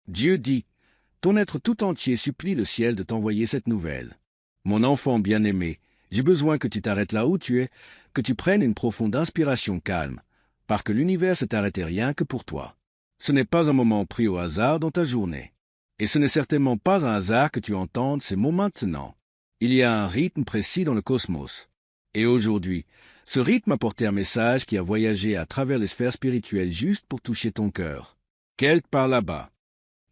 Dieu dit, ton être tout entier supplie le ciel de t'envoyer cette nouvelle. Mon enfant bien-aimé, j'ai besoin que tu t'arrêtes là où tu es, que tu prennes une profonde inspiration calme, parce que l'univers s'est arrêté rien que pour toi. Ce n'est pas un moment pris au hasard dans ta journée. Et ce n'est certainement pas un hasard que tu entendes ces mots maintenant. Il y a un rythme précis dans le cosmos. Et aujourd'hui, ce rythme a porté un message qui a voyagé à travers les sphères spirituelles juste pour toucher ton cœur. Quelque part là-bas.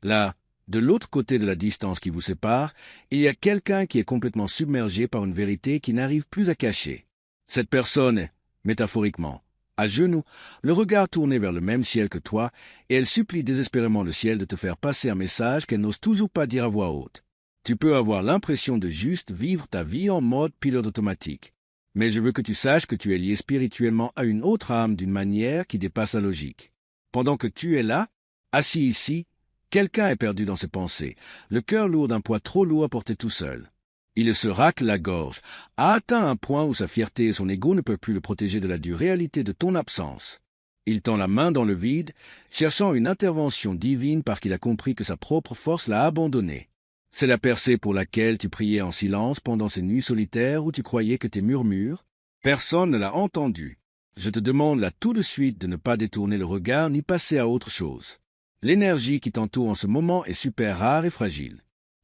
Là, de l'autre côté de la distance qui vous sépare, il y a quelqu'un qui est complètement submergé par une vérité qui n'arrive plus à cacher. Cette personne est, métaphoriquement, à genoux, le regard tourné vers le même ciel que toi, et elle supplie désespérément le ciel de te faire passer un message qu'elle n'ose toujours pas dire à voix haute. Tu peux avoir l'impression de juste vivre ta vie en mode pilote automatique. Mais je veux que tu saches que tu es lié spirituellement à une autre âme d'une manière qui dépasse la logique. Pendant que tu es là, assis ici, quelqu'un est perdu dans ses pensées, le cœur lourd d'un poids trop lourd à porter tout seul. Il se racle la gorge, a atteint un point où sa fierté et son ego ne peuvent plus le protéger de la dure réalité de ton absence. Il tend la main dans le vide, cherchant une intervention divine parce qu'il a compris que sa propre force l'a abandonné. C'est la percée pour laquelle tu priais en silence pendant ces nuits solitaires où tu croyais que tes murmures, personne ne l'a entendu. Je te demande là tout de suite de ne pas détourner le regard ni passer à autre chose. L'énergie qui t'entoure en ce moment est super rare et fragile.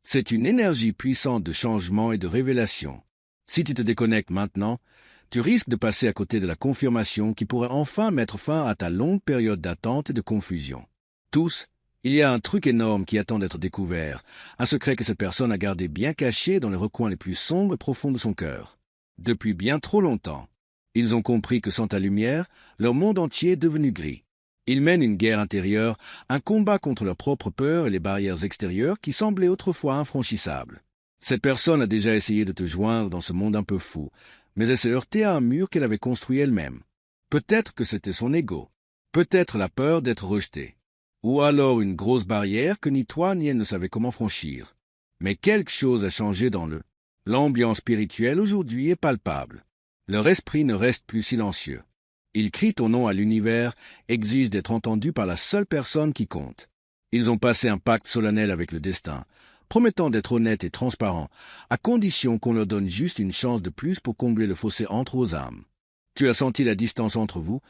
C'est une énergie puissante de changement et de révélation. Si tu te déconnectes maintenant, tu risques de passer à côté de la confirmation qui pourrait enfin mettre fin à ta longue période d'attente et de confusion. Tous, il y a un truc énorme qui attend d'être découvert, un secret que cette personne a gardé bien caché dans les recoins les plus sombres et profonds de son cœur. Depuis bien trop longtemps, ils ont compris que sans ta lumière, leur monde entier est devenu gris. Ils mènent une guerre intérieure, un combat contre leur propre peur et les barrières extérieures qui semblaient autrefois infranchissables. Cette personne a déjà essayé de te joindre dans ce monde un peu fou, mais elle s'est heurtée à un mur qu'elle avait construit elle-même. Peut-être que c'était son ego, peut-être la peur d'être rejetée, ou alors une grosse barrière que ni toi ni elle ne savait comment franchir. Mais quelque chose a changé dans eux. L'ambiance spirituelle aujourd'hui est palpable. Leur esprit ne reste plus silencieux. Ils crient ton nom à l'univers, exigent d'être entendus par la seule personne qui compte. Ils ont passé un pacte solennel avec le destin, promettant d'être honnêtes et transparents, à condition qu'on leur donne juste une chance de plus pour combler le fossé entre vos âmes. Tu as senti la distance entre vous,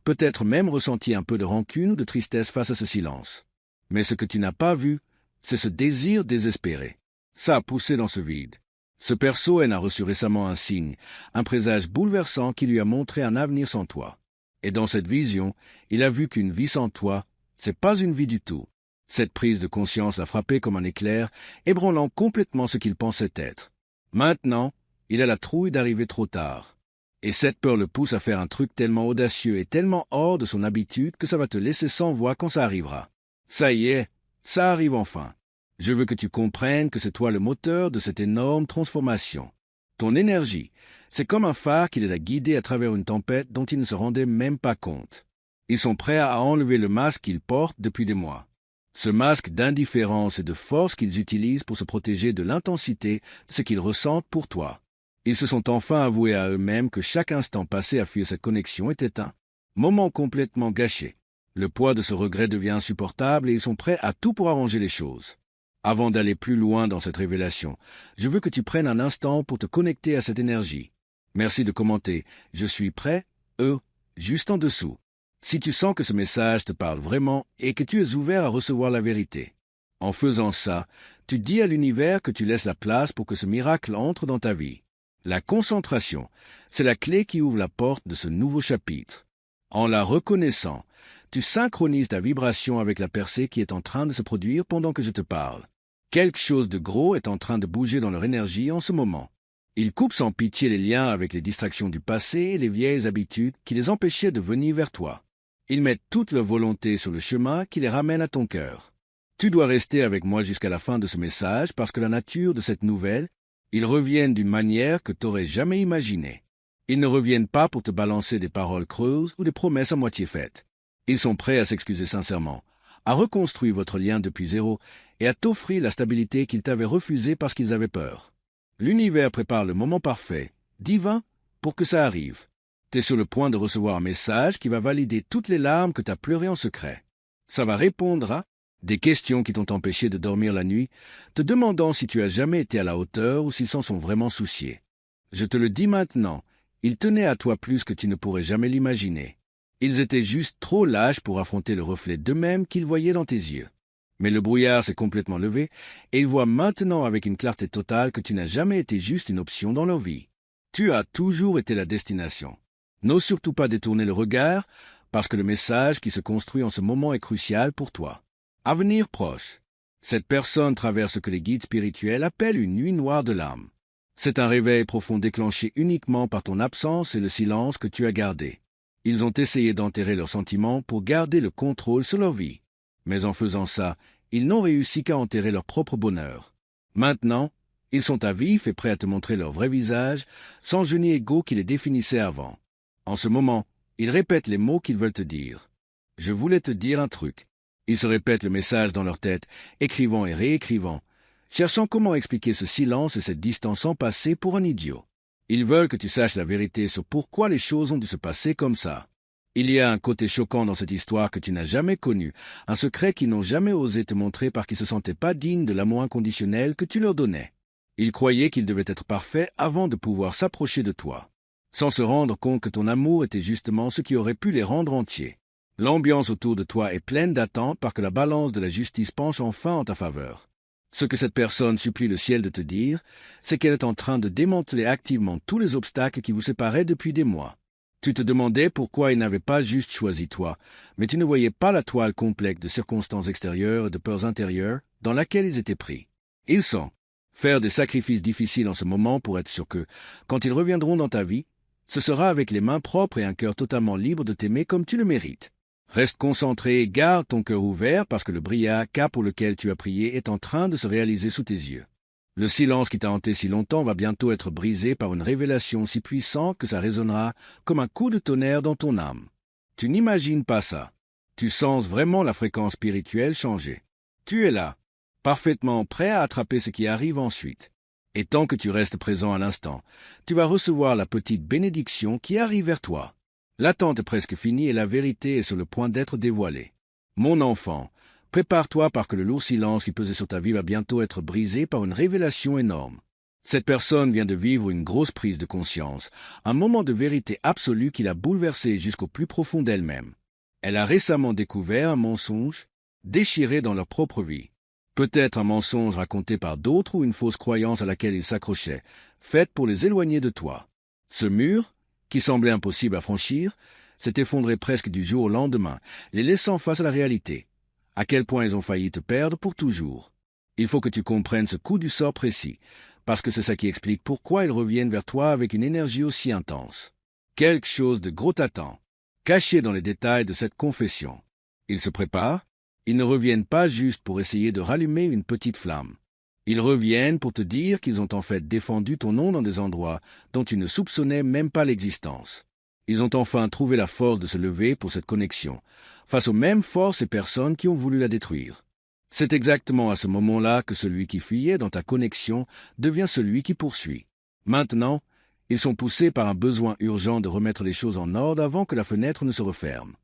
peut-être même ressenti un peu de rancune ou de tristesse face à ce silence. Mais ce que tu n'as pas vu, c'est ce désir désespéré. Ça a poussé dans ce vide. Ce perso N a reçu récemment un signe, un présage bouleversant qui lui a montré un avenir sans toi. Et dans cette vision, il a vu qu'une vie sans toi, c'est pas une vie du tout. Cette prise de conscience l'a frappé comme un éclair, ébranlant complètement ce qu'il pensait être. Maintenant, il a la trouille d'arriver trop tard. Et cette peur le pousse à faire un truc tellement audacieux et tellement hors de son habitude que ça va te laisser sans voix quand ça arrivera. Ça y est, ça arrive enfin. Je veux que tu comprennes que c'est toi le moteur de cette énorme transformation. Ton énergie, c'est comme un phare qui les a guidés à travers une tempête dont ils ne se rendaient même pas compte. Ils sont prêts à enlever le masque qu'ils portent depuis des mois. Ce masque d'indifférence et de force qu'ils utilisent pour se protéger de l'intensité de ce qu'ils ressentent pour toi. Ils se sont enfin avoués à eux-mêmes que chaque instant passé à fuir cette connexion était un moment complètement gâché. Le poids de ce regret devient insupportable et ils sont prêts à tout pour arranger les choses. Avant d'aller plus loin dans cette révélation, je veux que tu prennes un instant pour te connecter à cette énergie. Merci de commenter « Je suis prêt » juste en dessous. Si tu sens que ce message te parle vraiment et que tu es ouvert à recevoir la vérité. En faisant ça, tu dis à l'univers que tu laisses la place pour que ce miracle entre dans ta vie. La concentration, c'est la clé qui ouvre la porte de ce nouveau chapitre. En la reconnaissant, tu synchronises ta vibration avec la percée qui est en train de se produire pendant que je te parle. Quelque chose de gros est en train de bouger dans leur énergie en ce moment. Ils coupent sans pitié les liens avec les distractions du passé et les vieilles habitudes qui les empêchaient de venir vers toi. Ils mettent toute leur volonté sur le chemin qui les ramène à ton cœur. Tu dois rester avec moi jusqu'à la fin de ce message parce que la nature de cette nouvelle, ils reviennent d'une manière que tu n'aurais jamais imaginée. Ils ne reviennent pas pour te balancer des paroles creuses ou des promesses à moitié faites. Ils sont prêts à s'excuser sincèrement, à reconstruire votre lien depuis zéro et à t'offrir la stabilité qu'ils t'avaient refusée parce qu'ils avaient peur. L'univers prépare le moment parfait, divin, pour que ça arrive. Tu es sur le point de recevoir un message qui va valider toutes les larmes que tu as pleurées en secret. Ça va répondre à Des questions qui t'ont empêché de dormir la nuit, te demandant si tu as jamais été à la hauteur ou s'ils s'en sont vraiment souciés. Je te le dis maintenant, ils tenaient à toi plus que tu ne pourrais jamais l'imaginer. Ils étaient juste trop lâches pour affronter le reflet d'eux-mêmes qu'ils voyaient dans tes yeux. Mais le brouillard s'est complètement levé, et ils voient maintenant avec une clarté totale que tu n'as jamais été juste une option dans leur vie. Tu as toujours été la destination. N'ose surtout pas détourner le regard, parce que le message qui se construit en ce moment est crucial pour toi. Avenir proche. Cette personne traverse ce que les guides spirituels appellent une nuit noire de l'âme. C'est un réveil profond déclenché uniquement par ton absence et le silence que tu as gardé. Ils ont essayé d'enterrer leurs sentiments pour garder le contrôle sur leur vie. Mais en faisant ça, ils n'ont réussi qu'à enterrer leur propre bonheur. Maintenant, ils sont à vif et prêts à te montrer leur vrai visage, sans génie égaux qui les définissait avant. En ce moment, ils répètent les mots qu'ils veulent te dire. Je voulais te dire un truc. Ils se répètent le message dans leur tête, écrivant et réécrivant, cherchant comment expliquer ce silence et cette distance sans passer pour un idiot. Ils veulent que tu saches la vérité sur pourquoi les choses ont dû se passer comme ça. Il y a un côté choquant dans cette histoire que tu n'as jamais connu, un secret qu'ils n'ont jamais osé te montrer parce qu'ils se sentaient pas dignes de l'amour inconditionnel que tu leur donnais. Ils croyaient qu'ils devaient être parfaits avant de pouvoir s'approcher de toi, sans se rendre compte que ton amour était justement ce qui aurait pu les rendre entiers. L'ambiance autour de toi est pleine d'attentes parce que la balance de la justice penche enfin en ta faveur. Ce que cette personne supplie le ciel de te dire, c'est qu'elle est en train de démanteler activement tous les obstacles qui vous séparaient depuis des mois. Tu te demandais pourquoi ils n'avaient pas juste choisi toi, mais tu ne voyais pas la toile complexe de circonstances extérieures et de peurs intérieures dans laquelle ils étaient pris. Ils sont. Faire des sacrifices difficiles en ce moment pour être sûr que, quand ils reviendront dans ta vie, ce sera avec les mains propres et un cœur totalement libre de t'aimer comme tu le mérites. Reste concentré et garde ton cœur ouvert parce que le brillant cas pour lequel tu as prié est en train de se réaliser sous tes yeux. Le silence qui t'a hanté si longtemps va bientôt être brisé par une révélation si puissante que ça résonnera comme un coup de tonnerre dans ton âme. Tu n'imagines pas ça. Tu sens vraiment la fréquence spirituelle changer. Tu es là, parfaitement prêt à attraper ce qui arrive ensuite. Et tant que tu restes présent à l'instant, tu vas recevoir la petite bénédiction qui arrive vers toi. L'attente est presque finie et la vérité est sur le point d'être dévoilée. Mon enfant, prépare-toi parce que le lourd silence qui pesait sur ta vie va bientôt être brisé par une révélation énorme. Cette personne vient de vivre une grosse prise de conscience, un moment de vérité absolue qui l'a bouleversée jusqu'au plus profond d'elle-même. Elle a récemment découvert un mensonge déchiré dans leur propre vie. Peut-être un mensonge raconté par d'autres ou une fausse croyance à laquelle ils s'accrochaient, faite pour les éloigner de toi. Ce mur, qui semblait impossible à franchir, s'est effondré presque du jour au lendemain, les laissant face à la réalité. À quel point ils ont failli te perdre pour toujours. Il faut que tu comprennes ce coup du sort précis, parce que c'est ça qui explique pourquoi ils reviennent vers toi avec une énergie aussi intense. Quelque chose de gros t'attend, caché dans les détails de cette confession. Ils se préparent, ils ne reviennent pas juste pour essayer de rallumer une petite flamme. Ils reviennent pour te dire qu'ils ont en fait défendu ton nom dans des endroits dont tu ne soupçonnais même pas l'existence. Ils ont enfin trouvé la force de se lever pour cette connexion, face aux mêmes forces et personnes qui ont voulu la détruire. C'est exactement à ce moment-là que celui qui fuyait dans ta connexion devient celui qui poursuit. Maintenant, ils sont poussés par un besoin urgent de remettre les choses en ordre avant que la fenêtre ne se referme.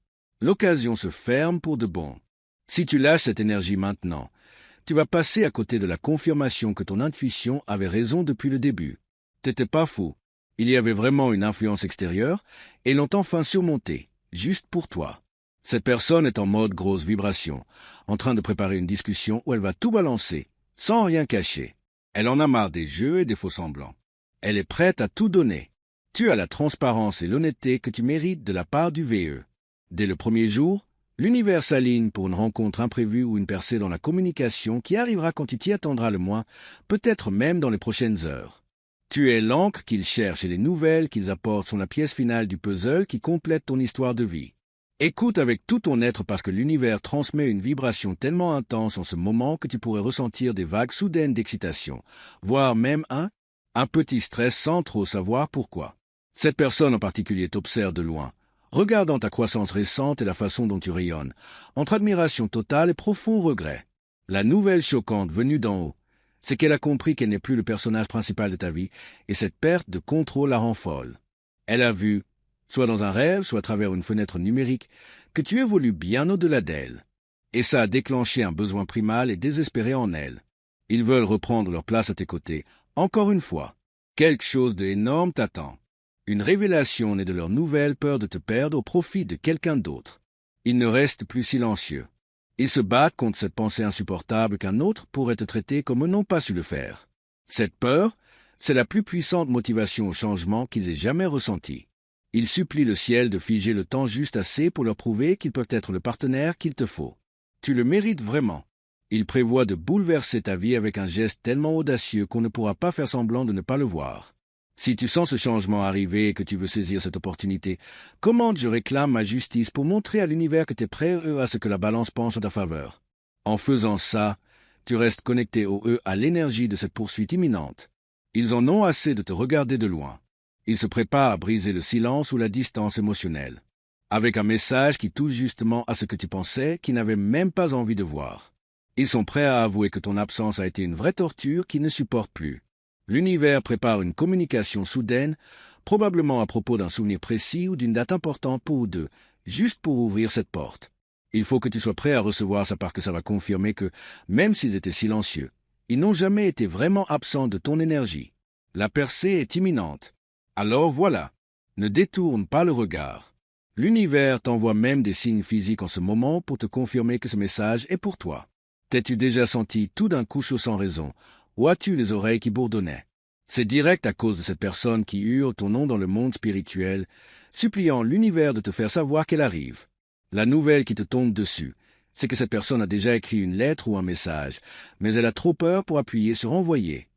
L'occasion se ferme pour de bon. Si tu lâches cette énergie maintenant, tu vas passer à côté de la confirmation que ton intuition avait raison depuis le début. T'étais pas fou. Il y avait vraiment une influence extérieure, et l'ont enfin surmontée, juste pour toi. Cette personne est en mode grosse vibration, en train de préparer une discussion où elle va tout balancer, sans rien cacher. Elle en a marre des jeux et des faux-semblants. Elle est prête à tout donner. Tu as la transparence et l'honnêteté que tu mérites de la part du VE. Dès le premier jour, l'univers s'aligne pour une rencontre imprévue ou une percée dans la communication qui arrivera quand tu t'y attendras le moins, peut-être même dans les prochaines heures. Tu es l'encre qu'ils cherchent et les nouvelles qu'ils apportent sont la pièce finale du puzzle qui complète ton histoire de vie. Écoute avec tout ton être parce que l'univers transmet une vibration tellement intense en ce moment que tu pourrais ressentir des vagues soudaines d'excitation, voire même un petit stress sans trop savoir pourquoi. Cette personne en particulier t'observe de loin, regardant ta croissance récente et la façon dont tu rayonnes, entre admiration totale et profond regret. La nouvelle choquante venue d'en haut, c'est qu'elle a compris qu'elle n'est plus le personnage principal de ta vie, et cette perte de contrôle la rend folle. Elle a vu, soit dans un rêve, soit à travers une fenêtre numérique, que tu évolues bien au-delà d'elle. et ça a déclenché un besoin primal et désespéré en elles. Ils veulent reprendre leur place à tes côtés, encore une fois. Quelque chose d'énorme t'attend. Une révélation née de leur nouvelle peur de te perdre au profit de quelqu'un d'autre. Ils ne restent plus silencieux. Ils se battent contre cette pensée insupportable qu'un autre pourrait te traiter comme ils n'ont pas su le faire. Cette peur, c'est la plus puissante motivation au changement qu'ils aient jamais ressentie. Ils supplient le ciel de figer le temps juste assez pour leur prouver qu'ils peuvent être le partenaire qu'il te faut. Tu le mérites vraiment. Ils prévoient de bouleverser ta vie avec un geste tellement audacieux qu'on ne pourra pas faire semblant de ne pas le voir. Si tu sens ce changement arriver et que tu veux saisir cette opportunité, commande je réclame ma justice pour montrer à l'univers que tu es prêt à ce que la balance penche en ta faveur. En faisant ça, tu restes connecté à l'énergie de cette poursuite imminente. Ils en ont assez de te regarder de loin. Ils se préparent à briser le silence ou la distance émotionnelle, avec un message qui touche justement à ce que tu pensais qu'ils n'avaient même pas envie de voir. Ils sont prêts à avouer que ton absence a été une vraie torture qu'ils ne supportent plus. L'univers prépare une communication soudaine, probablement à propos d'un souvenir précis ou d'une date importante pour vous deux, juste pour ouvrir cette porte. Il faut que tu sois prêt à recevoir ça parce que ça va confirmer que, même s'ils étaient silencieux, ils n'ont jamais été vraiment absents de ton énergie. La percée est imminente. Alors voilà, ne détourne pas le regard. L'univers t'envoie même des signes physiques en ce moment pour te confirmer que ce message est pour toi. T'es-tu déjà senti tout d'un coup chaud sans raison, ou as-tu les oreilles qui bourdonnaient? C'est direct à cause de cette personne qui hurle ton nom dans le monde spirituel, suppliant l'univers de te faire savoir qu'elle arrive. La nouvelle qui te tombe dessus, c'est que cette personne a déjà écrit une lettre ou un message, mais elle a trop peur pour appuyer sur envoyer.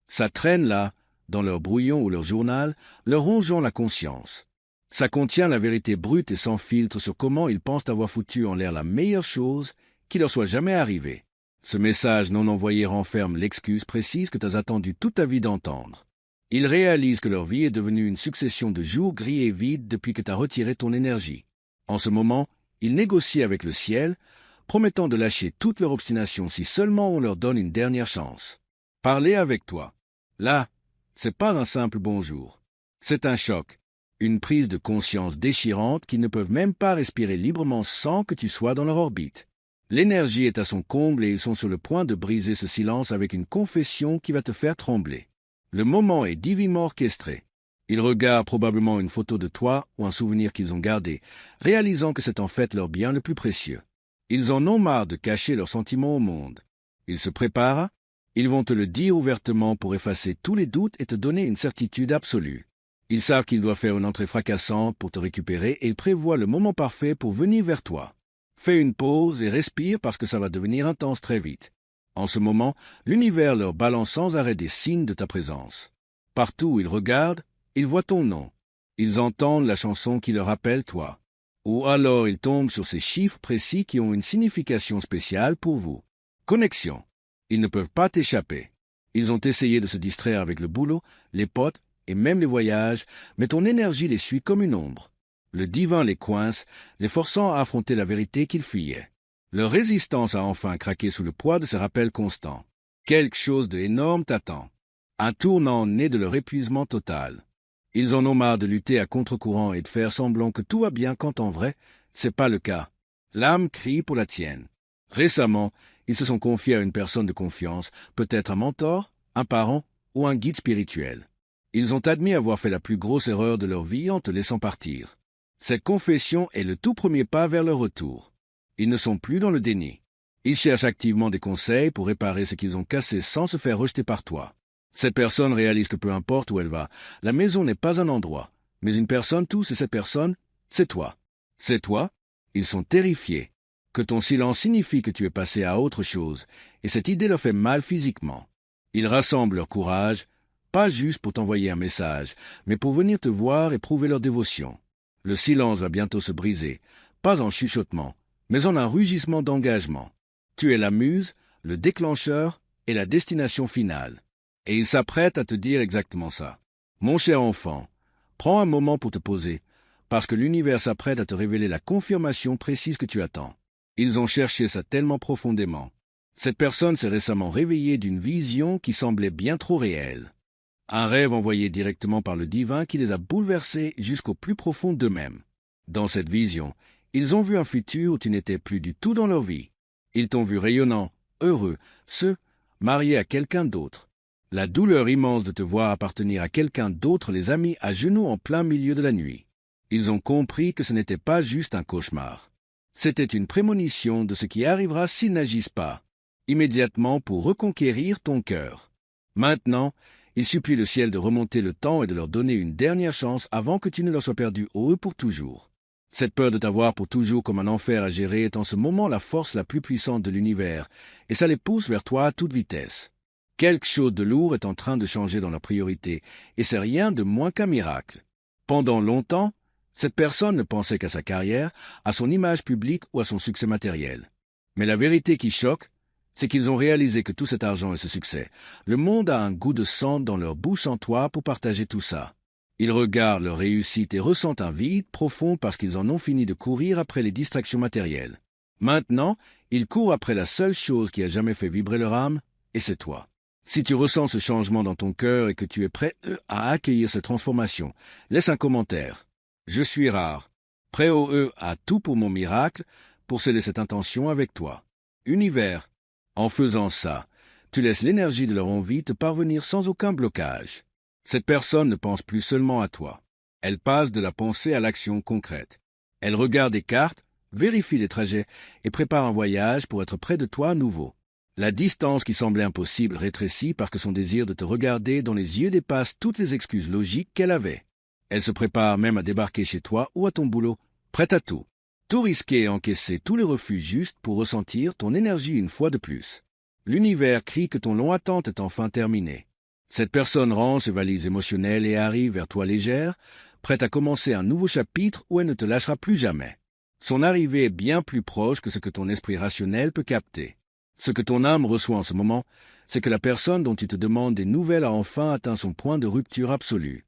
Ça traîne là, dans leur brouillon ou leur journal, leur rongeant la conscience. Ça contient la vérité brute et sans filtre sur comment ils pensent avoir foutu en l'air la meilleure chose qui leur soit jamais arrivée. Ce message non envoyé renferme l'excuse précise que tu as attendu toute ta vie d'entendre. Ils réalisent que leur vie est devenue une succession de jours gris et vides depuis que tu as retiré ton énergie. En ce moment, ils négocient avec le ciel, promettant de lâcher toute leur obstination si seulement on leur donne une dernière chance. Parler avec toi. Là, c'est pas un simple bonjour. C'est un choc, une prise de conscience déchirante qu'ils ne peuvent même pas respirer librement sans que tu sois dans leur orbite. L'énergie est à son comble et ils sont sur le point de briser ce silence avec une confession qui va te faire trembler. Le moment est divinement orchestré. Ils regardent probablement une photo de toi ou un souvenir qu'ils ont gardé, réalisant que c'est en fait leur bien le plus précieux. Ils en ont marre de cacher leurs sentiments au monde. Ils se préparent, ils vont te le dire ouvertement pour effacer tous les doutes et te donner une certitude absolue. Ils savent qu'ils doivent faire une entrée fracassante pour te récupérer et ils prévoient le moment parfait pour venir vers toi. Fais une pause et respire parce que ça va devenir intense très vite. En ce moment, l'univers leur balance sans arrêt des signes de ta présence. Partout où ils regardent, ils voient ton nom. Ils entendent la chanson qui leur appelle toi. Ou alors ils tombent sur ces chiffres précis qui ont une signification spéciale pour vous. Connexion. Ils ne peuvent pas t'échapper. Ils ont essayé de se distraire avec le boulot, les potes et même les voyages, mais ton énergie les suit comme une ombre. Le divin les coince, les forçant à affronter la vérité qu'ils fuyaient. Leur résistance a enfin craqué sous le poids de ces rappels constants. Quelque chose d'énorme t'attend. Un tournant né de leur épuisement total. Ils en ont marre de lutter à contre-courant et de faire semblant que tout va bien quand en vrai, c'est pas le cas. L'âme crie pour la tienne. Récemment, ils se sont confiés à une personne de confiance, peut-être un mentor, un parent ou un guide spirituel. Ils ont admis avoir fait la plus grosse erreur de leur vie en te laissant partir. Cette confession est le tout premier pas vers leur retour. Ils ne sont plus dans le déni. Ils cherchent activement des conseils pour réparer ce qu'ils ont cassé sans se faire rejeter par toi. Cette personne réalise que peu importe où elle va, la maison n'est pas un endroit, mais une personne tous et cette personne, c'est toi. C'est toi. Ils sont terrifiés. Que ton silence signifie que tu es passé à autre chose, et cette idée leur fait mal physiquement. Ils rassemblent leur courage, pas juste pour t'envoyer un message, mais pour venir te voir et prouver leur dévotion. Le silence va bientôt se briser, pas en chuchotement, mais en un rugissement d'engagement. Tu es la muse, le déclencheur et la destination finale. Et ils s'apprêtent à te dire exactement ça. Mon cher enfant, prends un moment pour te poser, parce que l'univers s'apprête à te révéler la confirmation précise que tu attends. Ils ont cherché ça tellement profondément. Cette personne s'est récemment réveillée d'une vision qui semblait bien trop réelle. Un rêve envoyé directement par le divin qui les a bouleversés jusqu'au plus profond d'eux-mêmes. Dans cette vision, Ils ont vu un futur où tu n'étais plus du tout dans leur vie. Ils t'ont vu rayonnant, heureux, marié à quelqu'un d'autre. La douleur immense de te voir appartenir à quelqu'un d'autre les a mis à genoux en plein milieu de la nuit. Ils ont compris que ce n'était pas juste un cauchemar. C'était une prémonition de ce qui arrivera s'ils n'agissent pas, immédiatement pour reconquérir ton cœur. Maintenant, ils supplient le ciel de remonter le temps et de leur donner une dernière chance avant que tu ne leur sois perdu eux pour toujours. Cette peur de t'avoir pour toujours comme un enfer à gérer est en ce moment la force la plus puissante de l'univers, et ça les pousse vers toi à toute vitesse. Quelque chose de lourd est en train de changer dans leur priorité, et c'est rien de moins qu'un miracle. Pendant longtemps, cette personne ne pensait qu'à sa carrière, à son image publique ou à son succès matériel. Mais la vérité qui choque, c'est qu'ils ont réalisé que tout cet argent et ce succès, le monde a un goût de sang dans leur bouche en toi pour partager tout ça. Ils regardent leur réussite et ressentent un vide profond parce qu'ils en ont fini de courir après les distractions matérielles. Maintenant, ils courent après la seule chose qui a jamais fait vibrer leur âme, et c'est toi. Si tu ressens ce changement dans ton cœur et que tu es prêt à accueillir cette transformation, laisse un commentaire. Je suis rare, prêt à tout pour mon miracle, pour sceller cette intention avec toi. Univers. En faisant ça, tu laisses l'énergie de leur envie te parvenir sans aucun blocage. Cette personne ne pense plus seulement à toi. Elle passe de la pensée à l'action concrète. Elle regarde des cartes, vérifie les trajets et prépare un voyage pour être près de toi à nouveau. La distance qui semblait impossible rétrécit parce que son désir de te regarder dans les yeux dépasse toutes les excuses logiques qu'elle avait. Elle se prépare même à débarquer chez toi ou à ton boulot, prête à tout. Tout risquer et encaisser tous les refus juste pour ressentir ton énergie une fois de plus. L'univers crie que ton long attente est enfin terminé. Cette personne rend ses valises émotionnelles et arrive vers toi légère, prête à commencer un nouveau chapitre où elle ne te lâchera plus jamais. Son arrivée est bien plus proche que ce que ton esprit rationnel peut capter. Ce que ton âme reçoit en ce moment, c'est que la personne dont tu te demandes des nouvelles a enfin atteint son point de rupture absolue.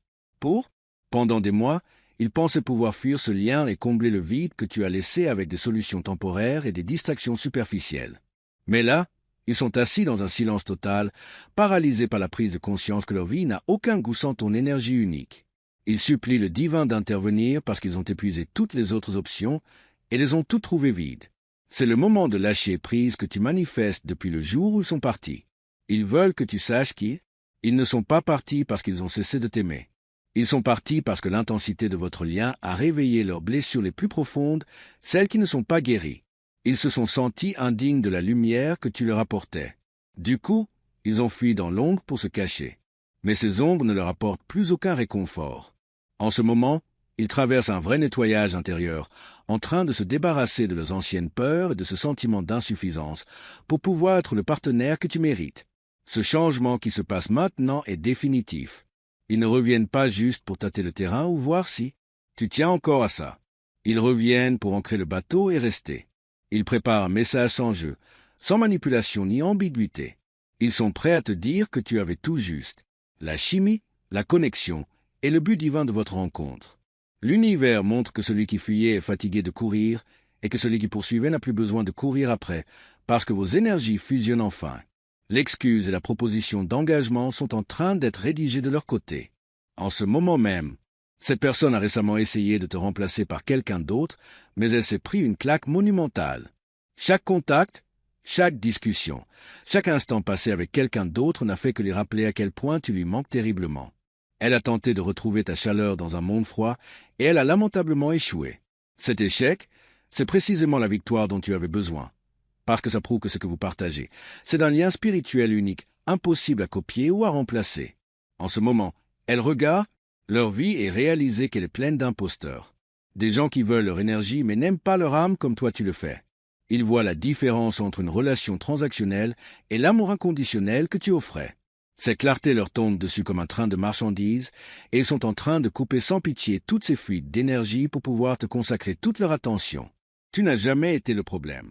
Pendant des mois, il pensait pouvoir fuir ce lien et combler le vide que tu as laissé avec des solutions temporaires et des distractions superficielles. Mais là, ils sont assis dans un silence total, paralysés par la prise de conscience que leur vie n'a aucun goût sans ton énergie unique. Ils supplient le divin d'intervenir parce qu'ils ont épuisé toutes les autres options et les ont toutes trouvées vides. C'est le moment de lâcher prise que tu manifestes depuis le jour où ils sont partis. Ils veulent que tu saches qu'ils ne sont pas partis parce qu'ils ont cessé de t'aimer. Ils sont partis parce que l'intensité de votre lien a réveillé leurs blessures les plus profondes, celles qui ne sont pas guéries. Ils se sont sentis indignes de la lumière que tu leur apportais. Du coup, ils ont fui dans l'ombre pour se cacher. Mais ces ombres ne leur apportent plus aucun réconfort. En ce moment, ils traversent un vrai nettoyage intérieur, en train de se débarrasser de leurs anciennes peurs et de ce sentiment d'insuffisance, pour pouvoir être le partenaire que tu mérites. Ce changement qui se passe maintenant est définitif. Ils ne reviennent pas juste pour tâter le terrain ou voir si tu tiens encore à ça. Ils reviennent pour ancrer le bateau et rester. Ils préparent un message sans jeu, sans manipulation ni ambiguïté. Ils sont prêts à te dire que tu avais tout juste. La chimie, la connexion et le but divin de votre rencontre. L'univers montre que celui qui fuyait est fatigué de courir et que celui qui poursuivait n'a plus besoin de courir après, parce que vos énergies fusionnent enfin. L'excuse et la proposition d'engagement sont en train d'être rédigées de leur côté. En ce moment même, cette personne a récemment essayé de te remplacer par quelqu'un d'autre, mais elle s'est pris une claque monumentale. Chaque contact, chaque discussion, chaque instant passé avec quelqu'un d'autre n'a fait que lui rappeler à quel point tu lui manques terriblement. Elle a tenté de retrouver ta chaleur dans un monde froid, et elle a lamentablement échoué. Cet échec, c'est précisément la victoire dont tu avais besoin. Parce que ça prouve que ce que vous partagez, c'est d'un lien spirituel unique, impossible à copier ou à remplacer. En ce moment, elle regarde leur vie et réalise qu'elle est pleine d'imposteurs. Des gens qui veulent leur énergie mais n'aiment pas leur âme comme toi tu le fais. Ils voient la différence entre une relation transactionnelle et l'amour inconditionnel que tu offrais. Ces clartés leur tombent dessus comme un train de marchandises et ils sont en train de couper sans pitié toutes ces fuites d'énergie pour pouvoir te consacrer toute leur attention. Tu n'as jamais été le problème.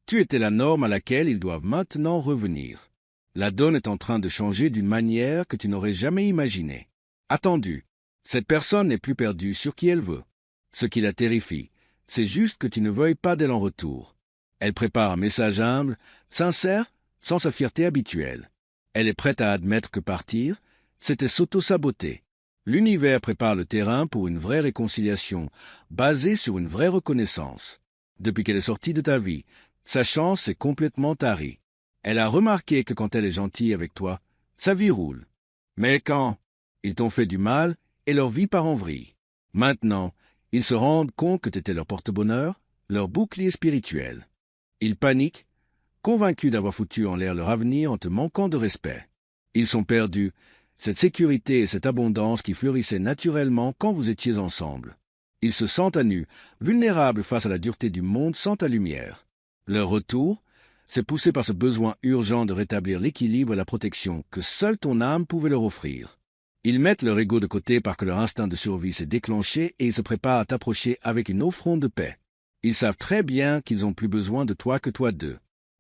Tu étais la norme à laquelle ils doivent maintenant revenir. La donne est en train de changer d'une manière que tu n'aurais jamais imaginée. Attendu, cette personne n'est plus perdue sur qui elle veut. Ce qui la terrifie, c'est juste que tu ne veuilles pas d'elle en retour. Elle prépare un message humble, sincère, sans sa fierté habituelle. Elle est prête à admettre que partir, c'était s'auto-saboter. L'univers prépare le terrain pour une vraie réconciliation, basée sur une vraie reconnaissance. Depuis qu'elle est sortie de ta vie, sa chance s'est complètement tarie. Elle a remarqué que quand elle est gentille avec toi, sa vie roule. Mais quand ils t'ont fait du mal et leur vie part en vrille. Maintenant, ils se rendent compte que tu étais leur porte-bonheur, leur bouclier spirituel. Ils paniquent, convaincus d'avoir foutu en l'air leur avenir en te manquant de respect. Ils sont perdus, cette sécurité et cette abondance qui fleurissaient naturellement quand vous étiez ensemble. Ils se sentent à nu, vulnérables face à la dureté du monde sans ta lumière. Leur retour, c'est poussé par ce besoin urgent de rétablir l'équilibre et la protection que seule ton âme pouvait leur offrir. Ils mettent leur ego de côté parce que leur instinct de survie s'est déclenché et ils se préparent à t'approcher avec une offrande de paix. Ils savent très bien qu'ils ont plus besoin de toi que toi d'eux.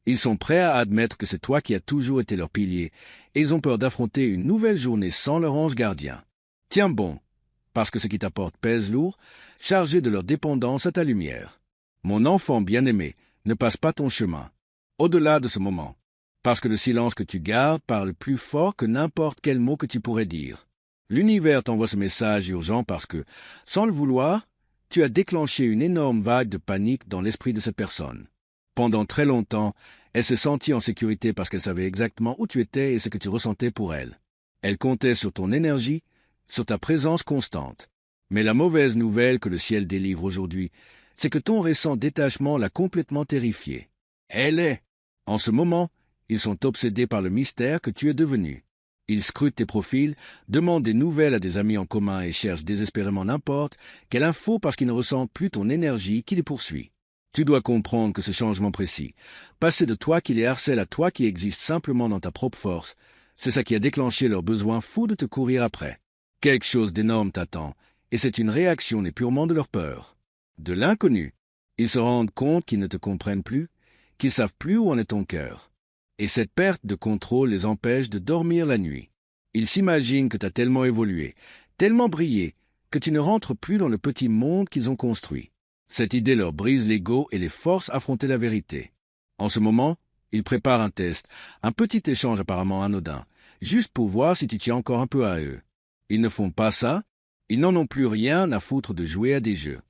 Ils sont prêts à admettre que c'est toi qui as toujours été leur pilier et ils ont peur d'affronter une nouvelle journée sans leur ange gardien. Tiens bon, parce que ce qui t'apporte pèse lourd, chargé de leur dépendance à ta lumière. Mon enfant bien-aimé, ne passe pas ton chemin. Au-delà de ce moment, parce que le silence que tu gardes parle plus fort que n'importe quel mot que tu pourrais dire. L'univers t'envoie ce message urgent parce que, sans le vouloir, tu as déclenché une énorme vague de panique dans l'esprit de cette personne. Pendant très longtemps, elle s'est sentie en sécurité parce qu'elle savait exactement où tu étais et ce que tu ressentais pour elle. Elle comptait sur ton énergie, sur ta présence constante. Mais la mauvaise nouvelle que le ciel délivre aujourd'hui, c'est que ton récent détachement l'a complètement terrifiée. Elle est. En ce moment, ils sont obsédés par le mystère que tu es devenu. Ils scrutent tes profils, demandent des nouvelles à des amis en commun et cherchent désespérément n'importe quelle info parce qu'ils ne ressentent plus ton énergie qui les poursuit. Tu dois comprendre que ce changement précis, passer de toi qui les harcèle à toi qui existe simplement dans ta propre force, c'est ça qui a déclenché leur besoin fou de te courir après. Quelque chose d'énorme t'attend, et c'est une réaction née purement de leur peur. De l'inconnu, ils se rendent compte qu'ils ne te comprennent plus, qu'ils savent plus où en est ton cœur. Et cette perte de contrôle les empêche de dormir la nuit. Ils s'imaginent que tu as tellement évolué, tellement brillé, que tu ne rentres plus dans le petit monde qu'ils ont construit. Cette idée leur brise l'ego et les force à affronter la vérité. En ce moment, ils préparent un test, un petit échange apparemment anodin, juste pour voir si tu tiens encore un peu à eux. Ils ne font pas ça, ils n'en ont plus rien à foutre de jouer à des jeux.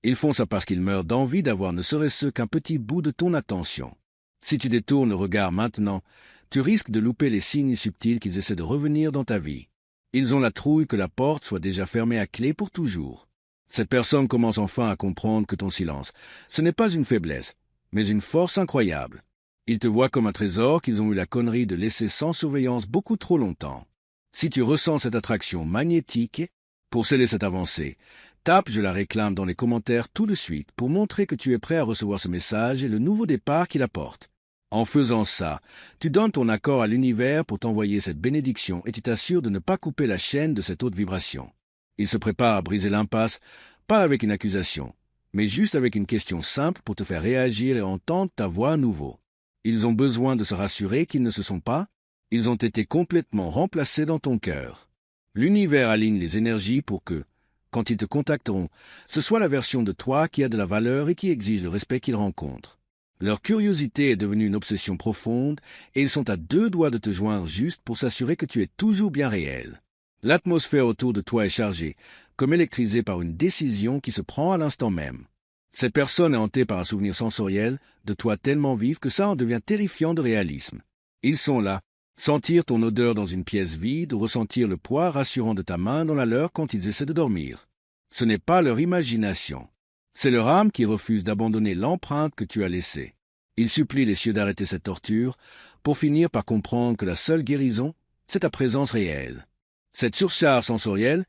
Ils font ça parce qu'ils meurent d'envie d'avoir ne serait-ce qu'un petit bout de ton attention. Si tu détournes le regard maintenant, tu risques de louper les signes subtils qu'ils essaient de revenir dans ta vie. Ils ont la trouille que la porte soit déjà fermée à clé pour toujours. Cette personne commence enfin à comprendre que ton silence, ce n'est pas une faiblesse, mais une force incroyable. Ils te voient comme un trésor qu'ils ont eu la connerie de laisser sans surveillance beaucoup trop longtemps. Si tu ressens cette attraction magnétique, pour sceller cette avancée, tape « Je la réclame » dans les commentaires tout de suite pour montrer que tu es prêt à recevoir ce message et le nouveau départ qu'il apporte. En faisant ça, tu donnes ton accord à l'univers pour t'envoyer cette bénédiction et tu t'assures de ne pas couper la chaîne de cette haute vibration. Il se prépare à briser l'impasse, pas avec une accusation, mais juste avec une question simple pour te faire réagir et entendre ta voix à nouveau. Ils ont besoin de se rassurer qu'ils ne se sont pas, ils ont été complètement remplacés dans ton cœur. L'univers aligne les énergies pour que, quand ils te contacteront, ce soit la version de toi qui a de la valeur et qui exige le respect qu'ils rencontrent. Leur curiosité est devenue une obsession profonde et ils sont à deux doigts de te joindre juste pour s'assurer que tu es toujours bien réel. L'atmosphère autour de toi est chargée, comme électrisée par une décision qui se prend à l'instant même. Cette personne est hantée par un souvenir sensoriel de toi tellement vif que ça en devient terrifiant de réalisme. Ils sont là, sentir ton odeur dans une pièce vide ou ressentir le poids rassurant de ta main dans la leur quand ils essaient de dormir. Ce n'est pas leur imagination. C'est leur âme qui refuse d'abandonner l'empreinte que tu as laissée. Ils supplient les cieux d'arrêter cette torture pour finir par comprendre que la seule guérison, c'est ta présence réelle. Cette surcharge sensorielle,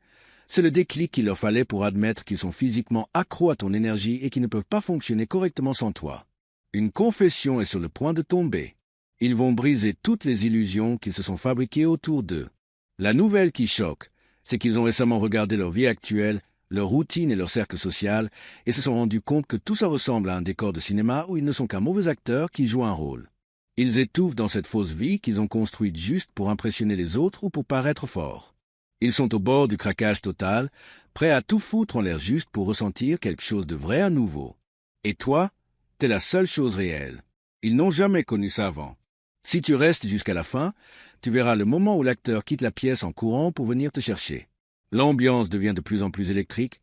c'est le déclic qu'il leur fallait pour admettre qu'ils sont physiquement accros à ton énergie et qu'ils ne peuvent pas fonctionner correctement sans toi. Une confession est sur le point de tomber. Ils vont briser toutes les illusions qu'ils se sont fabriquées autour d'eux. La nouvelle qui choque, c'est qu'ils ont récemment regardé leur vie actuelle, leur routine et leur cercle social, et se sont rendus compte que tout ça ressemble à un décor de cinéma où ils ne sont qu'un mauvais acteur qui joue un rôle. Ils étouffent dans cette fausse vie qu'ils ont construite juste pour impressionner les autres ou pour paraître forts. Ils sont au bord du craquage total, prêts à tout foutre en l'air juste pour ressentir quelque chose de vrai à nouveau. Et toi, t'es la seule chose réelle. Ils n'ont jamais connu ça avant. Si tu restes jusqu'à la fin, tu verras le moment où l'acteur quitte la pièce en courant pour venir te chercher. L'ambiance devient de plus en plus électrique,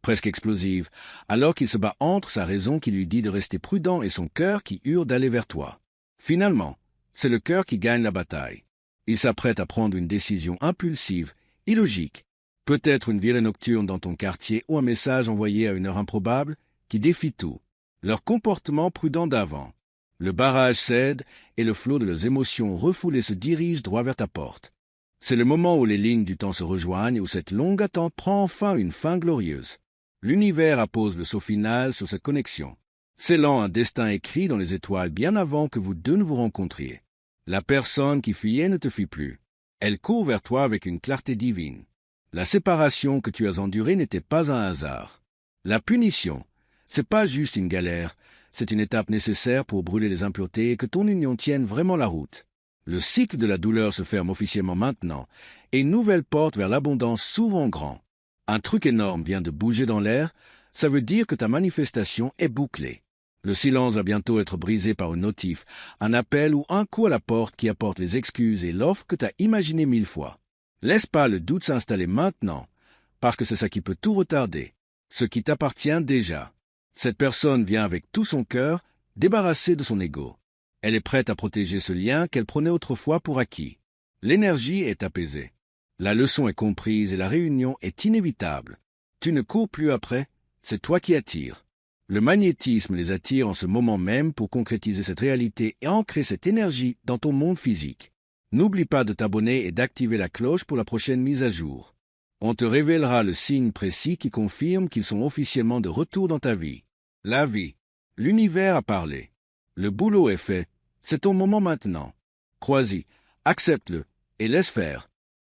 presque explosive, alors qu'il se bat entre sa raison qui lui dit de rester prudent et son cœur qui hurle d'aller vers toi. Finalement, c'est le cœur qui gagne la bataille. Il s'apprête à prendre une décision impulsive, illogique, peut-être une virée nocturne dans ton quartier ou un message envoyé à une heure improbable qui défie tout. Leur comportement prudent d'avant. Le barrage cède et le flot de leurs émotions refoulées se dirige droit vers ta porte. C'est le moment où les lignes du temps se rejoignent et où cette longue attente prend enfin une fin glorieuse. L'univers appose le saut final sur cette connexion, scellant un destin écrit dans les étoiles bien avant que vous deux ne vous rencontriez. La personne qui fuyait ne te fuit plus. Elle court vers toi avec une clarté divine. La séparation que tu as endurée n'était pas un hasard. La punition, c'est pas juste une galère, c'est une étape nécessaire pour brûler les impuretés et que ton union tienne vraiment la route. Le cycle de la douleur se ferme officiellement maintenant, et une nouvelle porte vers l'abondance s'ouvre en grand. Un truc énorme vient de bouger dans l'air, ça veut dire que ta manifestation est bouclée. Le silence va bientôt être brisé par une notif, un appel ou un coup à la porte qui apporte les excuses et l'offre que tu as imaginé 1000 fois. Laisse pas le doute s'installer maintenant, parce que c'est ça qui peut tout retarder, ce qui t'appartient déjà. Cette personne vient avec tout son cœur, débarrassée de son ego. Elle est prête à protéger ce lien qu'elle prenait autrefois pour acquis. L'énergie est apaisée. La leçon est comprise et la réunion est inévitable. Tu ne cours plus après, c'est toi qui attires. Le magnétisme les attire en ce moment même pour concrétiser cette réalité et ancrer cette énergie dans ton monde physique. N'oublie pas de t'abonner et d'activer la cloche pour la prochaine mise à jour. On te révélera le signe précis qui confirme qu'ils sont officiellement de retour dans ta vie. La vie. L'univers a parlé. Le boulot est fait. C'est ton moment maintenant. Crois-y, accepte-le et laisse faire.